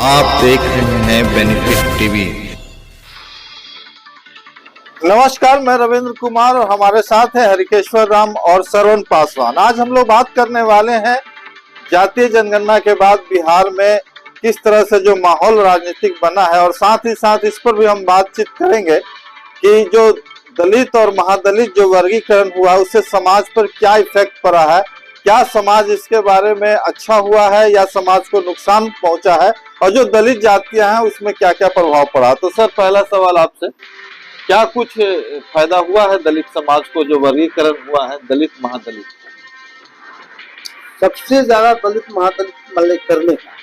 आप देख रहे हैं बेनिफिट टीवी। नमस्कार, मैं रविंद्र कुमार और हमारे साथ हैं हरिकेश्वर राम और श्रवण पासवान। आज हम लोग बात करने वाले हैं जातीय जनगणना के बाद बिहार में किस तरह से जो माहौल राजनीतिक बना है, और साथ ही साथ इस पर भी हम बातचीत करेंगे कि जो दलित और महादलित जो वर्गीकरण हुआ उससे समाज पर क्या इफेक्ट पड़ा है, क्या समाज इसके बारे में अच्छा हुआ है या समाज को नुकसान पहुंचा है, और जो दलित जातियां हैं उसमें क्या क्या प्रभाव पड़ा। तो सर, पहला सवाल आपसे, क्या कुछ फायदा हुआ है दलित समाज को जो वर्गीकरण हुआ है दलित महादलित? सबसे ज्यादा दलित महादलित मल्ले करने का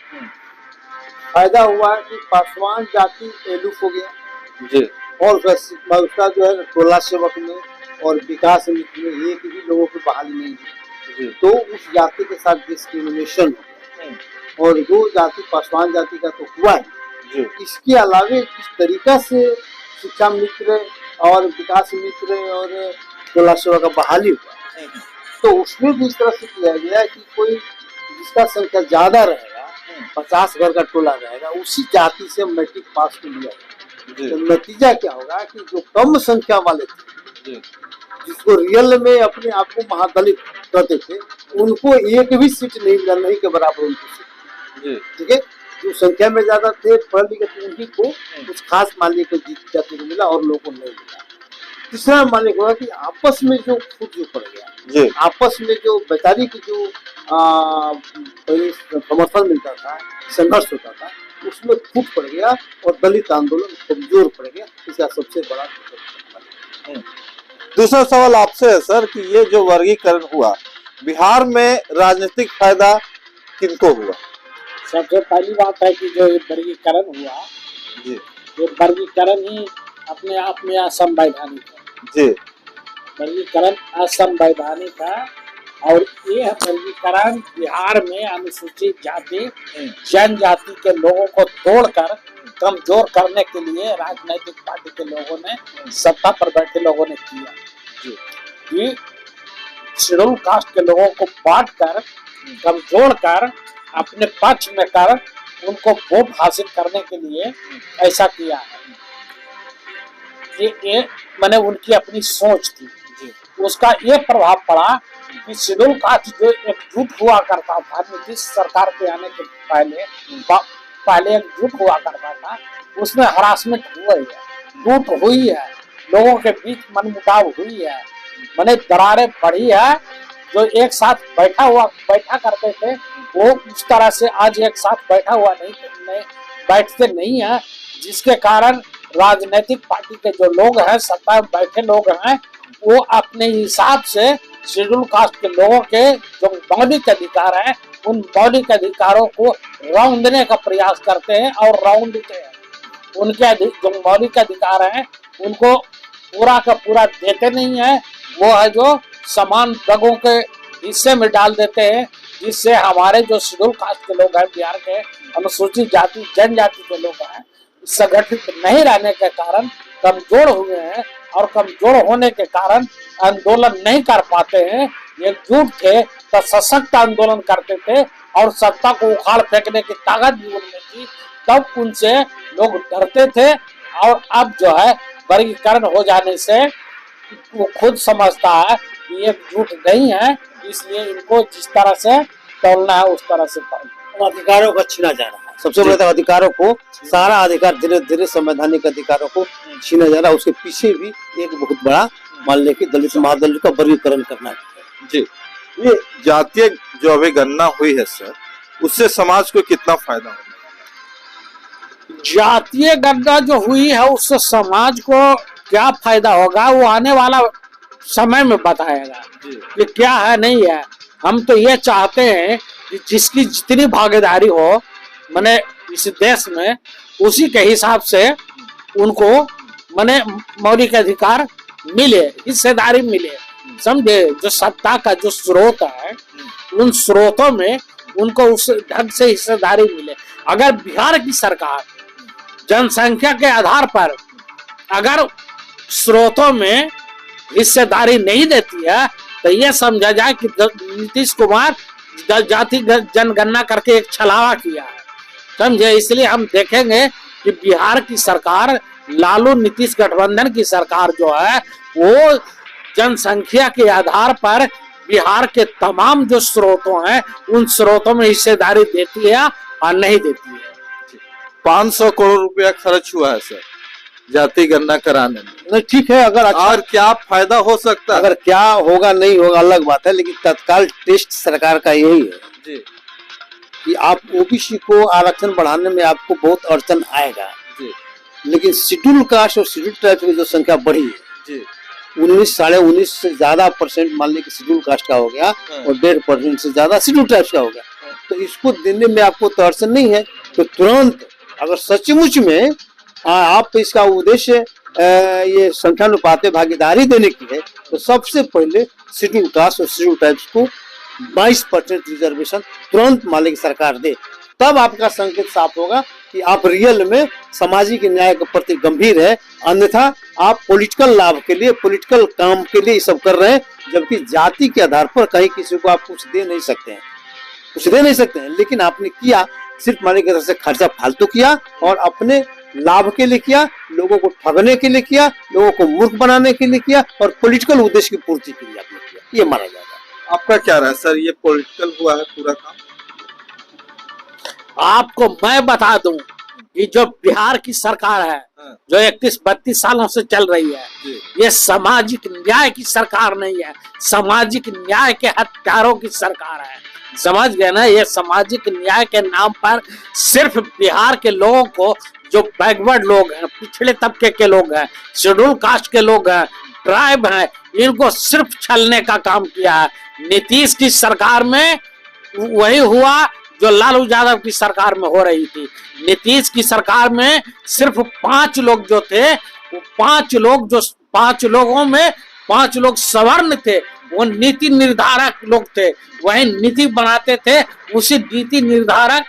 फायदा हुआ है कि पासवान जाति एलुफ हो गया जी। और उसका जो है टोला सेवक में और विकास समिति में एक भी लोगों की बहाली नहीं हुई, तो उस जाति के साथ डिस्क्रिमिनेशन हो गया। और वो जाति पासवान जाति का तो हुआ है, इसके अलावे किस तरीका से शिक्षा मित्र और विकास मित्र और टोला सेवक का बहाली हुआ, तो उसमें भी इस तरह से किया गया कि कोई जिसका संख्या ज्यादा रहेगा, 50 घर का टोला रहेगा, उसी जाति से मैट्रिक पास को लिया जाएगा। तो नतीजा क्या होगा कि जो कम संख्या वाले थे, जिसको रियल में अपने आप को महादलित कहते थे, उनको एक भी सीट नहीं मिला, नहीं के बराबर उनको सीट। ठीक है, जो संख्या में ज्यादा थे पढ़ लिखे थे उन्हीं को कुछ खास मालिक को जीत जाति को मिला और लोगों को नहीं मिला। तीसरा मालिक हुआ कि आपस में जो खुद जो पड़ गया, आपस में जो बेचारी की जो समर्थन मिलता था, संघर्ष होता था, उसमें फूट पड़ गया और दलित आंदोलन कमजोर पड़ गया। इसका सबसे बड़ा दूसरा सवाल आपसे है सर कि ये जो वर्गीकरण हुआ बिहार में राजनीतिक फायदा किनको हुआ? सबसे पहली बात है कि जो ये वर्गीकरण हुआ, ये वर्गीकरण ही अपने आप में असंवैधानिक है। वर्गीकरण असंवैधानिक है और ये वर्गीकरण बिहार में अनुसूचित जाति जनजाति के लोगों को तोड़कर कमजोर करने के लिए राजनीतिक पार्टी के लोगों ने, सत्ता पर बैठे लोगों ने किया कि शेड्यूल कास्ट के लोगों को बांटकर कमजोर कर अपने पक्ष में कर उनको वोट हासिल करने के लिए ऐसा किया है। ये मैंने उनकी अपनी सोच थी, उसका ये प्रभाव पड़ा कि शेड्यूल कास्ट जो एकजुट हुआ करता था नीतीश सरकार के आने के पहले एकजुट हुआ करता था, उसमें हरासमेंट हुआ है, टूट हुई है, लोगों के बीच मनमुटाव हुई है, मैंने दरारें बढ़ी है। जो एक साथ बैठा करते थे वो उस तरह से आज एक साथ बैठा हुआ नहीं बैठते नहीं है, जिसके कारण राजनीतिक पार्टी के जो लोग हैं, सत्ता में बैठे लोग हैं, वो अपने हिसाब से शेड्यूल कास्ट के लोगों के जो मौलिक अधिकार हैं उन मौलिक अधिकारों को रौंदने का प्रयास करते हैं और रौंदते हैं। उनके जो मौलिक अधिकार हैं उनको पूरा का पूरा देते नहीं है, वो है जो समान वर्गों के हिस्से में डाल देते हैं, जिससे हमारे जो शेड्यूल कास्ट के लोग हैं, बिहार के अनुसूचित जाति जनजाति के लोग हैं, संगठित नहीं रहने के कारण कमजोर हुए हैं और कमजोर होने के कारण आंदोलन नहीं कर पाते हैं। एकजुट थे तो सशक्त आंदोलन करते थे और सत्ता को उखाड़ फेंकने की ताकत भी उनमें थी, तब उनसे लोग डरते थे। और अब जो है वर्गीकरण हो जाने से वो खुद समझता है कि एकजुट नहीं है, इसलिए इनको जिस तरह से तोड़ना है उस तरह से अधिकारों को छीना जा रहा है। सबसे बड़ा अधिकारों को, सारा अधिकार धीरे धीरे संवैधानिक अधिकारों को छीना जा रहा है। उसके पीछे भी एक बहुत बड़ा मान ले कि दलित महादलित का वर्गीकरण करना है। जी, ये जातीय जो अभी गणना हुई है सर, उससे समाज को कितना फायदा होगा? जातीय गणना जो हुई है उससे समाज को क्या फायदा होगा वो आने वाला समय में बताएगा कि क्या है नहीं है। हम तो ये चाहते हैं कि जिसकी जितनी भागीदारी हो माने इस देश में, उसी के हिसाब से उनको माने मौलिक अधिकार मिले, हिस्सेदारी मिले, समझे। जो सत्ता का जो स्रोत है उन स्रोतों में उनको उस ढंग से हिस्सेदारी मिले। अगर बिहार की सरकार जनसंख्या के आधार पर अगर स्रोतों में हिस्सेदारी नहीं देती है तो यह समझा जाए कि नीतीश कुमार जाति जनगणना करके एक छलावा किया है। समझे। इसलिए हम देखेंगे कि बिहार की सरकार, लालू नीतीश गठबंधन की सरकार जो है वो जनसंख्या के आधार पर बिहार के तमाम जो स्रोतों हैं उन स्रोतों में हिस्सेदारी देती है और नहीं देती है। 500 करोड़ रुपया खर्च हुआ है सर जाति गणना कराने में। नहीं ठीक है, अगर अच्छा, और क्या फायदा हो सकता है? अगर क्या होगा नहीं होगा अलग बात है, लेकिन तत्काल टेस्ट सरकार का यही है जी कि आप ओबीसी को आरक्षण बढ़ाने में आपको बहुत अड़चन आएगा जी लेकिन शेड्यूल कास्ट और शेड्यूल ट्राइब की जो संख्या बढ़ी है जी 19 19.5 से ज्यादा परसेंट मान लीजिए शेड्यूल कास्ट का हो गया और 1.5% से ज्यादा शेड्यूल ट्राइब्स का हो गया, तो इसको देने में आपको तो अड़चन नहीं है। तो तुरंत अगर सचमुच में आप इसका उद्देश्य ये संख्यानुपात भागीदारी देने की है तो सबसे पहले शेड्यूल कास्ट और शेड्यूल ट्राइब्स को 22% रिजर्वेशन तुरंत मालिक सरकार दे, तब आपका संकेत साफ होगा कि आप रियल में सामाजिक न्याय के प्रति गंभीर है। अन्यथा आप पॉलिटिकल लाभ के लिए, पॉलिटिकल काम के लिए ये सब कर रहे हैं, जबकि जाति के आधार पर कहीं किसी को आप कुछ दे नहीं सकते हैं, लेकिन आपने किया सिर्फ मालिक की तरफ से खर्चा फालतू किया और अपने लाभ के लिए किया, लोगों को ठगने के लिए किया, लोगों को मूर्ख बनाने के लिए किया और पॉलिटिकल उद्देश्य की पूर्ति के लिए आपने किया, ये माना जाएगा। आपका क्या रहा सर, ये पॉलिटिकल हुआ है पूरा काम? आपको मैं बता दूं कि जो बिहार की सरकार है जो 31-32 सालों से चल रही है, ये सामाजिक न्याय की सरकार नहीं है, सामाजिक न्याय के हत्यारों की सरकार है। समझ गए ना? ये सामाजिक न्याय के नाम पर सिर्फ बिहार के लोगों को, जो बैकवर्ड लोग हैं, पिछड़े तबके के लोग हैं, शेड्यूल कास्ट के लोग हैं, ट्राइब हैं, इनको सिर्फ छलने का काम किया है। नीतीश की सरकार में वही हुआ जो लालू यादव की सरकार में हो रही थी। नीतीश की सरकार में सिर्फ 5 लोग जो थे, वो 5 लोगों में 5 लोग सवर्ण थे, वो नीति निर्धारक लोग थे, वही नीति बनाते थे, उसी नीति निर्धारक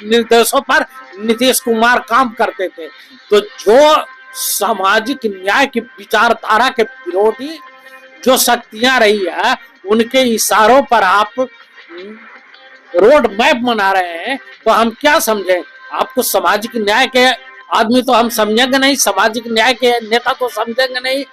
निर्देशों पर नीतीश कुमार काम करते थे। तो जो सामाजिक न्याय की विचारधारा के विरोधी जो शक्तियां रही है, उनके इशारों पर आप रोड मैप बना रहे हैं, तो हम क्या समझें? आपको सामाजिक न्याय के आदमी तो हम समझेंगे नहीं, सामाजिक न्याय के नेता तो समझेंगे नहीं।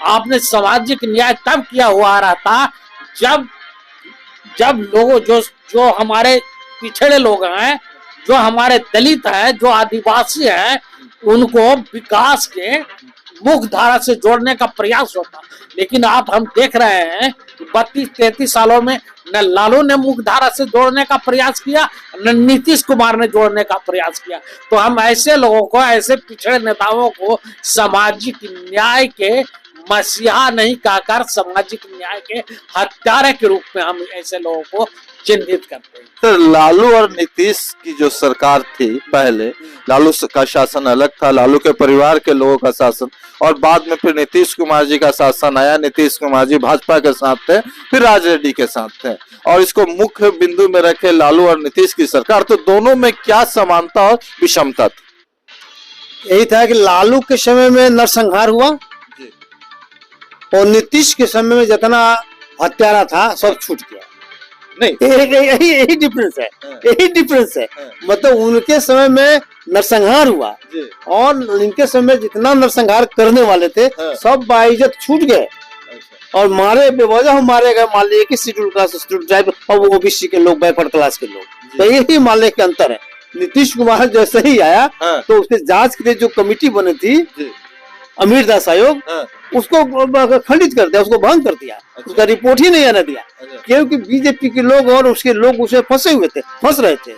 आपने सामाजिक न्याय तब किया हुआ रहता जब लोगों जो हमारे पिछड़े लोग हैं, जो हमारे दलित हैं, जो आदिवासी हैं, उनको विकास के मुख्य धारा से जोड़ने का प्रयास होता। लेकिन हम देख रहे हैं कि 32-33 सालों में न लालू ने मुख्य धारा से जोड़ने का प्रयास किया, न नीतीश कुमार ने जोड़ने का प्रयास किया। तो हम ऐसे लोगों को, ऐसे पिछड़े नेताओं को सामाजिक न्याय के मसीहा नहीं कहकर सामाजिक न्याय के हत्यारे के रूप में हम ऐसे लोगों को चिन्हित करते हैं। तो लालू और नीतीश की जो सरकार थी, पहले लालू का शासन अलग था, लालू के परिवार के लोगों का शासन, और बाद में फिर नीतीश कुमार जी का शासन आया। नीतीश कुमार जी भाजपा के साथ थे, फिर राज रेड्डी के साथ थे, और इसको मुख्य बिंदु में रखे लालू और नीतीश की सरकार। तो दोनों में क्या समानता और विषमता थी? यही था कि लालू के समय में नरसंहार हुआ और नीतीश के समय में जितना हत्यारा था सब छूट गया। नहीं, यही डिफरेंस है। मतलब उनके समय में नरसंहार हुआ और इनके समय में जितना नरसंहार करने वाले थे सब बाइज्जत छूट गए और मारे बेवजह मारे गए। मान लीजिए कि शेड्यूल कास्ट, शेड्यूल ट्राइब और ओबीसी के लोग, बैकवर्ड क्लास के लोग, तो यही मान लीजिए के अंतर है। नीतीश कुमार जैसे ही आया तो उसके जांच के लिए जो कमेटी बनी थी, अमीर दास आयोग, उसको खंडित कर दिया, उसको भंग कर दिया। उसका रिपोर्ट ही नहीं आने दिया, क्योंकि बीजेपी के लोग और उसके लोग उसमें फंस रहे थे।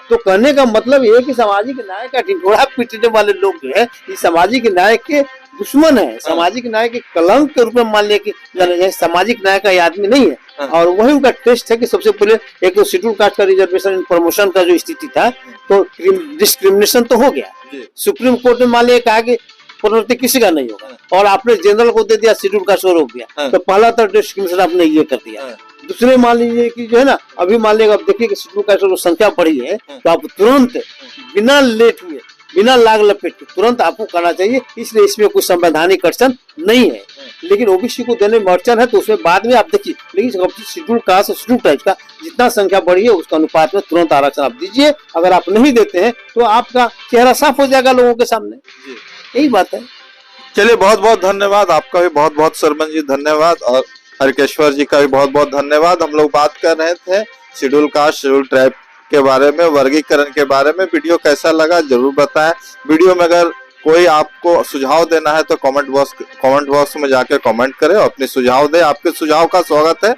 तो कहने का मतलब ये कि सामाजिक न्याय का ढिंढोरा पीटने वाले लोग जो है, ये सामाजिक न्याय के दुश्मन है, सामाजिक न्याय के कलंक के रूप में मान लिया कि सामाजिक न्याय का ये आदमी नहीं है। और वही उनका टेस्ट है कि सबसे पहले एक तो शेड्यूल कास्ट का रिजर्वेशन प्रमोशन का जो स्थिति था, तो डिस्क्रिमिनेशन तो हो गया। सुप्रीम कोर्ट ने मान लिया कहा कि प्रोन्नति किसी का नहीं होगा और आपने जनरल को दे दिया, शेड्यूल कास्ट को रोक दिया, तो पहला तो डिस्क्रिमिनेशन आपने ये कर दिया। दूसरे मान लीजिए कि जो है ना, अभी मान लीजिए आप देखिए कि शेड्यूल कास्ट की संख्या बढ़ी है, तो आप तुरंत बिना लेट हुए, बिना लाग लपेट के तुरंत आपको करना चाहिए। इसलिए इसमें कोई संवैधानिक अड़चन नहीं है। लेकिन ओबीसी को देने में अड़चन है, तो उसमें बाद में आप देखिए, लेकिन शेड्यूल कास्ट और शेड्यूल ट्राइब का जितना संख्या बढ़ी है उसका अनुपात में तुरंत आरक्षण आप दीजिए। अगर आप नहीं देते हैं तो आपका चेहरा साफ हो जाएगा लोगों के सामने, यही बात है। चलिए, बहुत बहुत धन्यवाद आपका भी, बहुत बहुत सरपंच जी धन्यवाद, और हरकेश्वर जी का भी बहुत बहुत धन्यवाद। हम लोग बात कर रहे थे शेड्यूल कास्ट शेड्यूल ट्राइब के बारे में, वर्गीकरण के बारे में। वीडियो कैसा लगा जरूर बताएं। वीडियो में अगर कोई आपको सुझाव देना है तो कमेंट बॉक्स में जाके कमेंट करें और अपने सुझाव दें। आपके सुझाव का स्वागत है।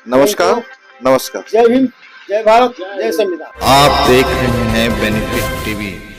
नमस्कार। नमस्कार। जय भीम, जय भारत, जय संविधान। आप देख रहे हैं बेनिफिट टीवी।